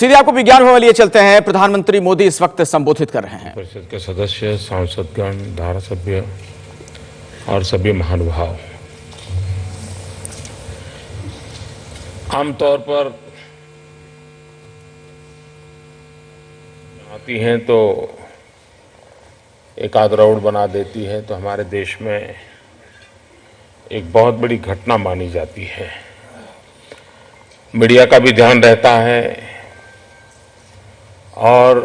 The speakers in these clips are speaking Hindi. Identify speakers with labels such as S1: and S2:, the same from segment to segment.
S1: सीधे आपको विज्ञान भवन लिए चलते हैं। प्रधानमंत्री मोदी इस वक्त संबोधित कर रहे हैं।
S2: परिषद के सदस्य, सांसदगण, धारासभ्य और सभी महानुभाव, आमतौर पर आती हैं तो एक आध राउंड बना देती है, तो हमारे देश में एक बहुत बड़ी घटना मानी जाती है। मीडिया का भी ध्यान रहता है और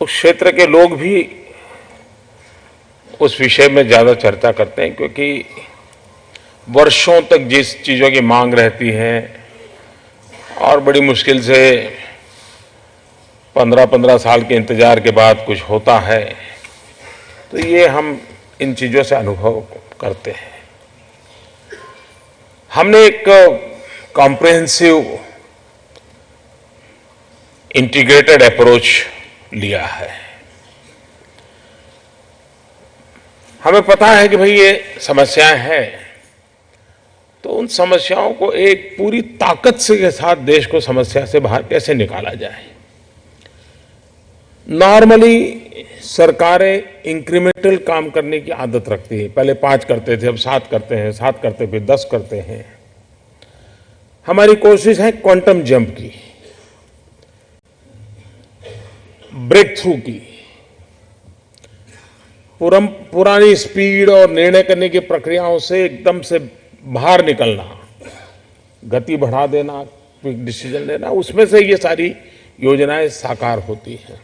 S2: उस क्षेत्र के लोग भी उस विषय में ज्यादा चर्चा करते हैं, क्योंकि वर्षों तक जिस चीजों की मांग रहती है और बड़ी मुश्किल से 15-15 साल के इंतजार के बाद कुछ होता है, तो ये हम इन चीजों से अनुभव करते हैं। हमने एक कॉम्प्रिहेंसिव इंटीग्रेटेड अप्रोच लिया है। हमें पता है कि भाई ये समस्याएं हैं, तो उन समस्याओं को एक पूरी ताकत से के साथ देश को समस्या से बाहर कैसे निकाला जाए। नॉर्मली सरकारें इंक्रीमेंटल काम करने की आदत रखती है। पहले 5 करते थे, अब 7 करते हैं, 7 करते फिर 10 करते हैं। हमारी कोशिश है क्वांटम जंप की, ब्रेक थ्रू की, पुरानी स्पीड और निर्णय करने की प्रक्रियाओं से एकदम से बाहर निकलना, गति बढ़ा देना, क्विक डिसीजन लेना, उसमें से ये सारी योजनाएं साकार होती हैं।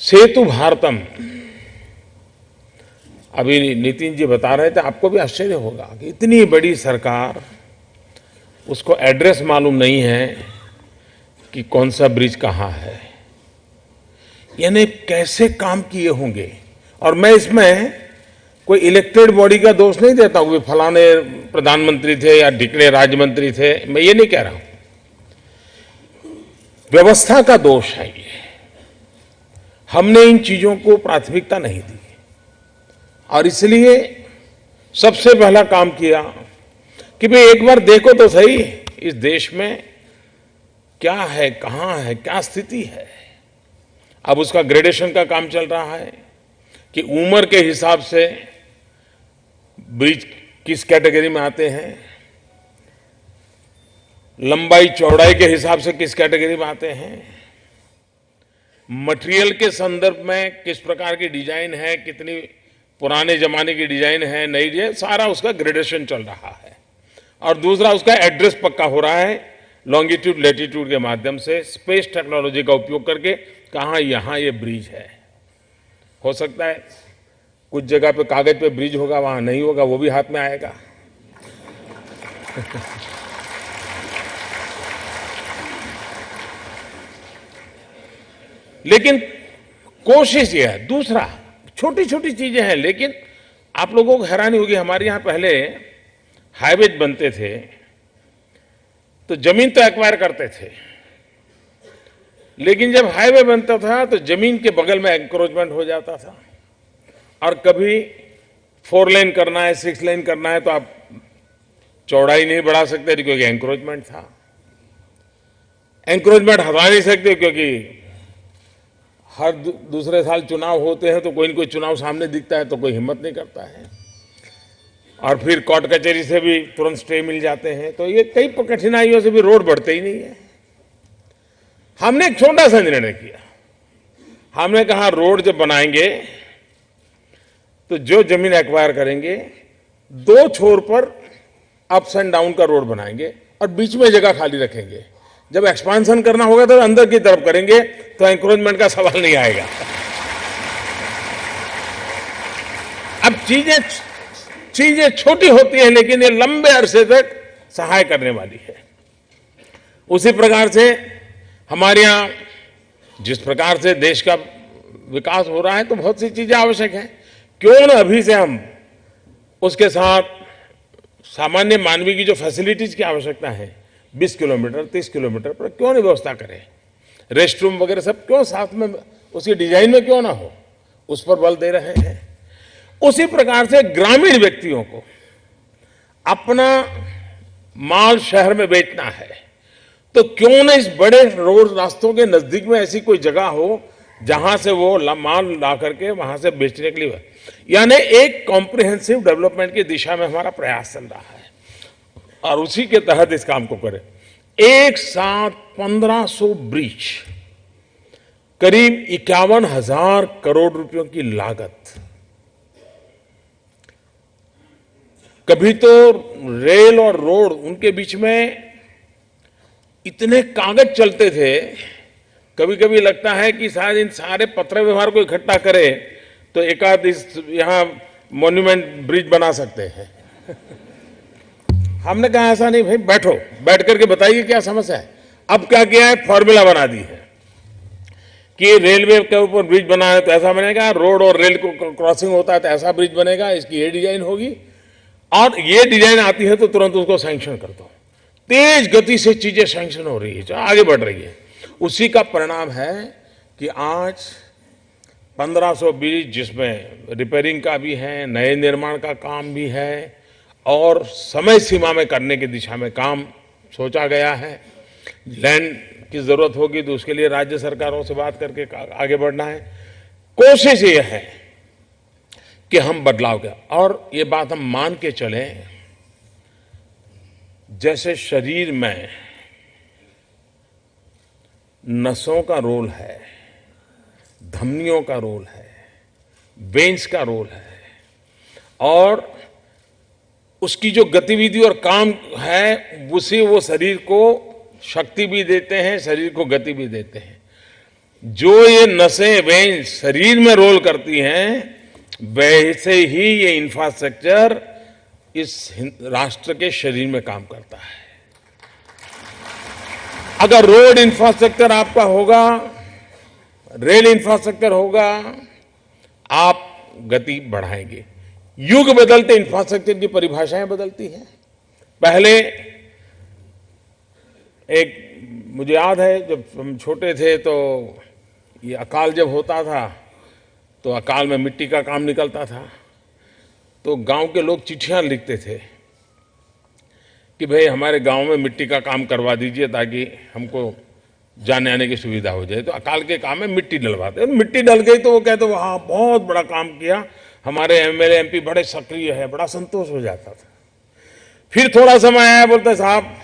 S2: सेतु भारतम, अभी नितिन जी बता रहे थे, आपको भी आश्चर्य होगा कि इतनी बड़ी सरकार, उसको एड्रेस मालूम नहीं है कि कौन सा ब्रिज कहां है, यानी कैसे काम किए होंगे। और मैं इसमें कोई इलेक्टेड बॉडी का दोष नहीं देता हूं कि फलाने प्रधानमंत्री थे या ढिकने राज्य मंत्री थे, मैं ये नहीं कह रहा हूं। व्यवस्था का दोष है ये। हमने इन चीजों को प्राथमिकता नहीं दी और इसलिए सबसे पहला काम किया कि भाई एक बार देखो तो सही इस देश में क्या है, कहां है, क्या स्थिति है। अब उसका ग्रेडेशन का काम चल रहा है कि उम्र के हिसाब से ब्रिज किस कैटेगरी में आते हैं, लंबाई चौड़ाई के हिसाब से किस कैटेगरी में आते हैं, मटेरियल के संदर्भ में किस प्रकार की डिजाइन है, कितनी पुराने जमाने की डिजाइन है, नई डिजाइन, सारा उसका ग्रेडेशन चल रहा है। और दूसरा उसका एड्रेस पक्का हो रहा है लॉन्गिट्यूड लैटिट्यूड के माध्यम से, स्पेस टेक्नोलॉजी का उपयोग करके, कहां यहां ये ब्रिज है। हो सकता है कुछ जगह पे कागज पे ब्रिज होगा, वहां नहीं होगा, वो भी हाथ में आएगा। लेकिन कोशिश ये है। दूसरा, छोटी छोटी चीजें हैं, लेकिन आप लोगों को हैरानी होगी, हमारे यहां पहले हाईवे बनते थे तो जमीन तो एक्वायर करते थे, लेकिन जब हाईवे बनता था तो जमीन के बगल में एंक्रोचमेंट हो जाता था। और कभी 4 लेन करना है, 6 लेन करना है, तो आप चौड़ाई नहीं बढ़ा सकते क्योंकि एंक्रोचमेंट था। एंक्रोचमेंट हटा नहीं सकते क्योंकि हर दूसरे साल चुनाव होते हैं, तो कोई न कोई चुनाव सामने दिखता है तो कोई हिम्मत नहीं करता है, और फिर कोर्ट कचहरी से भी तुरंत स्टे मिल जाते हैं, तो ये कई कठिनाइयों से भी रोड बढ़ते ही नहीं है। हमने एक छोटा सा निर्णय किया। हमने कहा रोड जब बनाएंगे तो जो जमीन एक्वायर करेंगे 2 छोर पर अप्स एंड डाउन का रोड बनाएंगे और बीच में जगह खाली रखेंगे। जब एक्सपांशन करना होगा तो अंदर की तरफ करेंगे, तो एंक्रोचमेंट का सवाल नहीं आएगा। अब चीजें छोटी होती हैं, लेकिन ये लंबे अरसे तक सहाय करने वाली है। उसी प्रकार से हमारे यहां जिस प्रकार से देश का विकास हो रहा है, तो बहुत सी चीजें आवश्यक हैं। क्यों न अभी से हम उसके साथ सामान्य मानवीय की जो फैसिलिटीज की आवश्यकता है, 20 किलोमीटर 30 किलोमीटर पर क्यों नहीं व्यवस्था करें। रेस्ट रूम वगैरह सब क्यों साथ में, उसकी डिजाइन में क्यों ना हो, उस पर बल दे रहे हैं। उसी प्रकार से ग्रामीण व्यक्तियों को अपना माल शहर में बेचना है, तो क्यों न इस बड़े रोड रास्तों के नजदीक में ऐसी कोई जगह हो जहां से वो माल ला करके वहां से बेचने के लिए, यानी एक कॉम्प्रिहेंसिव डेवलपमेंट की दिशा में हमारा प्रयास चल रहा है और उसी के तहत इस काम को करें। एक साथ 1500 ब्रिज, करीब 51,000 करोड़ रुपयों की लागत। कभी तो रेल और रोड उनके बीच में इतने कागज चलते थे, कभी कभी लगता है कि शायद इन सारे पत्र व्यवहार को इकट्ठा करे तो एकाध यहां मॉन्यूमेंट ब्रिज बना सकते हैं। हमने कहा ऐसा नहीं भाई, बैठो, बैठ करके बताइए क्या समस्या है। अब क्या किया है, फॉर्मूला बना दी है कि रेलवे के ऊपर ब्रिज बना है तो ऐसा बनेगा, रोड और रेल को क्रॉसिंग होता है तो ऐसा ब्रिज बनेगा, इसकी ये डिजाइन होगी, और ये डिजाइन आती है तो तुरंत उसको सैंक्शन कर दो। तेज गति से चीजें सैंक्शन हो रही है, आगे बढ़ रही है। उसी का परिणाम है कि आज 1500 ब्रिज, जिसमें रिपेयरिंग का भी है, नए निर्माण का काम भी है और समय सीमा में करने की दिशा में काम सोचा गया है। लैंड की जरूरत होगी तो उसके लिए राज्य सरकारों से बात करके आगे बढ़ना है। कोशिश ये है कि हम बदलाव के, और ये बात हम मान के चलें, जैसे शरीर में नसों का रोल है, धमनियों का रोल है, वेन्स का रोल है, और उसकी जो गतिविधि और काम है उसे वो शरीर को शक्ति भी देते हैं, शरीर को गति भी देते हैं। जो ये नसें वेन्स शरीर में रोल करती हैं, वैसे ही ये इंफ्रास्ट्रक्चर इस राष्ट्र के शरीर में काम करता है। अगर रोड इंफ्रास्ट्रक्चर आपका होगा, रेल इंफ्रास्ट्रक्चर होगा, आप गति बढ़ाएंगे। युग बदलते इंफ्रास्ट्रक्चर की परिभाषाएं बदलती हैं। पहले एक मुझे याद है जब हम छोटे थे तो ये अकाल जब होता था तो अकाल में मिट्टी का काम निकलता था, तो गांव के लोग चिट्ठियां लिखते थे कि भाई हमारे गांव में मिट्टी का काम करवा दीजिए ताकि हमको जाने आने की सुविधा हो जाए। तो अकाल के काम में मिट्टी डलवाते, मिट्टी डल गई तो वो कहते वहाँ बहुत बड़ा काम किया, हमारे एमएलए एमपी बड़े सक्रिय है, बड़ा संतोष हो जाता था। फिर थोड़ा समय आया, बोलते साहब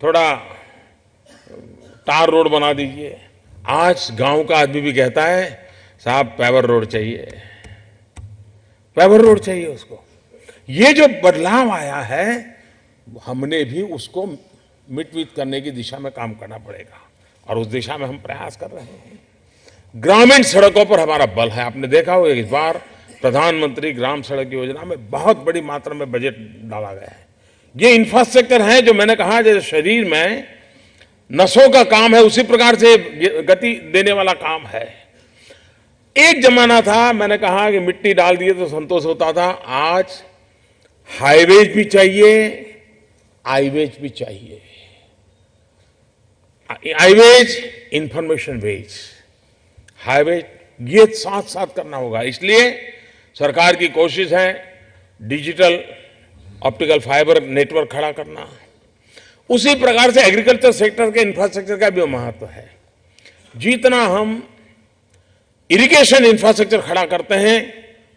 S2: थोड़ा तार रोड बना दीजिए। आज गांव का आदमी भी कहता है साहब पेवर रोड चाहिए, पेवर रोड चाहिए उसको। ये जो बदलाव आया है, हमने भी उसको मिट करने की दिशा में काम करना पड़ेगा और उस दिशा में हम प्रयास कर रहे हैं। ग्रामीण सड़कों पर हमारा बल है। आपने देखा होगा इस बार प्रधानमंत्री ग्राम सड़क योजना में बहुत बड़ी मात्रा में बजट डाला गया है। ये इंफ्रास्ट्रक्चर है जो मैंने कहा जैसे शरीर में नसों का काम है, उसी प्रकार से गति देने वाला काम है। एक जमाना था, मैंने कहा कि मिट्टी डाल दिए तो संतोष होता था। आज हाईवेज भी चाहिए, आईवेज भी चाहिए। हाईवेज, इंफॉर्मेशन वेज, हाईवेज, ये साथ साथ करना होगा। इसलिए सरकार की कोशिश है डिजिटल ऑप्टिकल फाइबर नेटवर्क खड़ा करना। उसी प्रकार से एग्रीकल्चर सेक्टर के इंफ्रास्ट्रक्चर का भी महत्व है। जितना हम इरिगेशन इंफ्रास्ट्रक्चर खड़ा करते हैं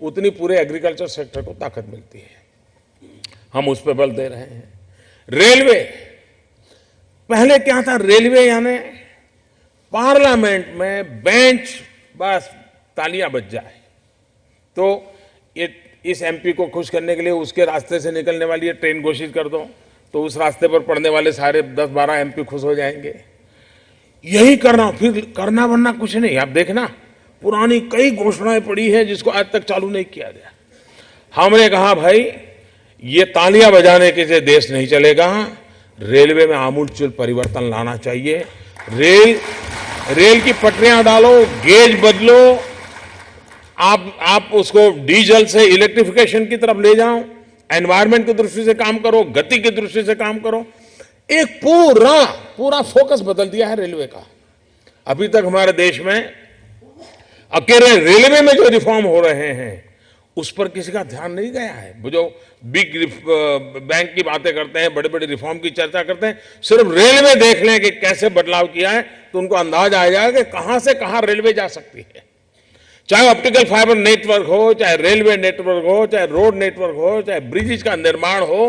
S2: उतनी पूरे एग्रीकल्चर सेक्टर को ताकत मिलती है। हम उस पर बल दे रहे हैं। रेलवे, पहले क्या था, रेलवे यानी पार्लियामेंट में बेंच, बस तालियां बज जाए तो ये इस एमपी को खुश करने के लिए उसके रास्ते से निकलने वाली ये ट्रेन घोषित कर दो तो उस रास्ते पर पड़ने वाले सारे 10-12 एमपी खुश हो जाएंगे। यही करना, फिर करना वरना कुछ नहीं। आप देखना पुरानी कई घोषणाएं पड़ी है जिसको आज तक चालू नहीं किया गया। हमने कहा भाई ये तालियां बजाने के से देश नहीं चलेगा, रेलवे में आमूलचूल परिवर्तन लाना चाहिए। रेल की पटरियां डालो, गेज बदलो, आप उसको डीजल से इलेक्ट्रिफिकेशन की तरफ ले जाओ, एनवायरमेंट की दृष्टि से काम करो, गति की दृष्टि से काम करो। एक पूरा फोकस बदल दिया है रेलवे का। अभी तक हमारे देश में अकेले रेलवे में जो रिफॉर्म हो रहे हैं उस पर किसी का ध्यान नहीं गया है। वो जो बिग बैंक की बातें करते हैं, बड़े बड़े रिफॉर्म की चर्चा करते हैं, सिर्फ रेलवे देख लें कि कैसे बदलाव किया है तो उनको अंदाज आ जाएगा कि कहां से कहां रेलवे जा सकती है। चाहे ऑप्टिकल फाइबर नेटवर्क हो, चाहे रेलवे नेटवर्क हो, चाहे रोड नेटवर्क हो, चाहे ब्रिजेज का निर्माण हो,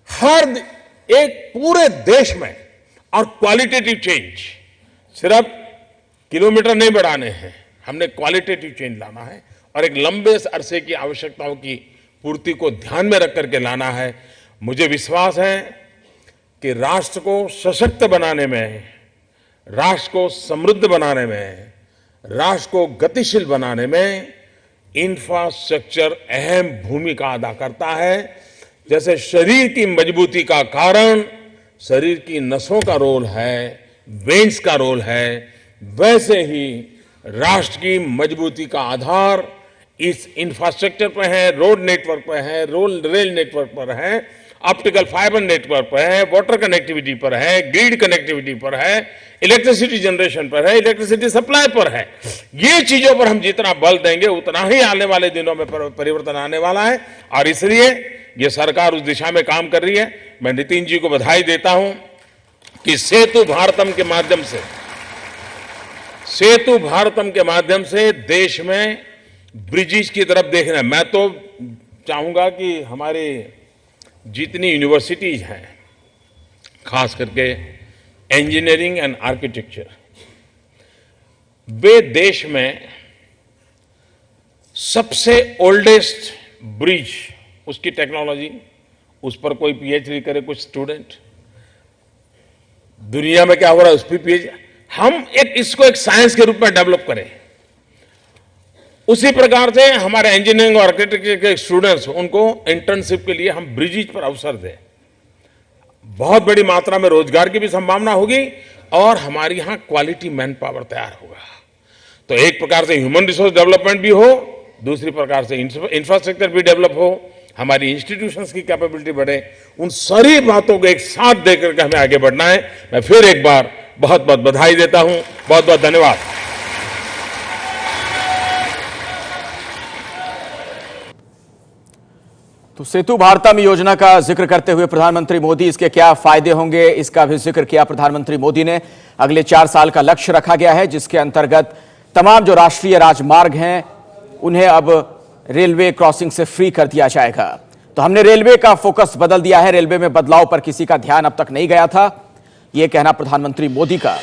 S2: हर एक पूरे देश में। और क्वालिटेटिव चेंज, सिर्फ किलोमीटर नहीं बढ़ाने हैं, हमने क्वालिटेटिव चेंज लाना है और एक लंबे अरसे की आवश्यकताओं की पूर्ति को ध्यान में रख करके लाना है। मुझे विश्वास है कि राष्ट्र को सशक्त बनाने में, राष्ट्र को समृद्ध बनाने में, राष्ट्र को गतिशील बनाने में इंफ्रास्ट्रक्चर अहम भूमिका अदा करता है। जैसे शरीर की मजबूती का कारण शरीर की नसों का रोल है, वेन्स का रोल है, वैसे ही राष्ट्र की मजबूती का आधार इस इंफ्रास्ट्रक्चर पर है, रोड नेटवर्क पर है, रेल नेटवर्क पर है, ऑप्टिकल फाइबर नेटवर्क पर है, वाटर कनेक्टिविटी पर है, ग्रिड कनेक्टिविटी पर है, इलेक्ट्रिसिटी जनरेशन पर है, इलेक्ट्रिसिटी सप्लाई पर है। ये चीजों पर हम जितना बल देंगे उतना ही आने वाले दिनों में परिवर्तन आने वाला है। और इसलिए ये सरकार उस दिशा में काम कर रही है। मैं नितिन जी को बधाई देता हूं कि सेतु भारतम के माध्यम से देश में ब्रिजेज की तरफ देखना। मैं तो चाहूंगा कि हमारे जितनी यूनिवर्सिटीज हैं, खास करके इंजीनियरिंग एंड आर्किटेक्चर, वे देश में सबसे ओल्डेस्ट ब्रिज, उसकी टेक्नोलॉजी, उस पर कोई पीएचडी करे कुछ स्टूडेंट, दुनिया में क्या हो रहा है उस पर पीएचडी, हम इसको एक साइंस के रूप में डेवलप करें। उसी प्रकार से हमारे इंजीनियरिंग और आर्किटेक्चर के स्टूडेंट्स, उनको इंटर्नशिप के लिए हम ब्रिजेज पर अवसर दें। बहुत बड़ी मात्रा में रोजगार की भी संभावना होगी और हमारे यहां क्वालिटी मैन पावर तैयार होगा। तो एक प्रकार से ह्यूमन रिसोर्स डेवलपमेंट भी हो, दूसरी प्रकार से इंफ्रास्ट्रक्चर भी डेवलप हो, हमारी इंस्टीट्यूशंस की कैपेबिलिटी बढ़े। उन सारी बातों को एक साथ देकर के हमें आगे बढ़ना है। मैं फिर एक बार बहुत बहुत बधाई देता हूं, बहुत बहुत धन्यवाद।
S1: तो सेतु भारतम योजना का जिक्र करते हुए प्रधानमंत्री मोदी इसके क्या फायदे होंगे इसका भी जिक्र किया प्रधानमंत्री मोदी ने। अगले 4 साल का लक्ष्य रखा गया है जिसके अंतर्गत तमाम जो राष्ट्रीय राजमार्ग हैं उन्हें अब रेलवे क्रॉसिंग से फ्री कर दिया जाएगा। तो हमने रेलवे का फोकस बदल दिया है, रेलवे में बदलाव पर किसी का ध्यान अब तक नहीं गया था, यह कहना प्रधानमंत्री मोदी का।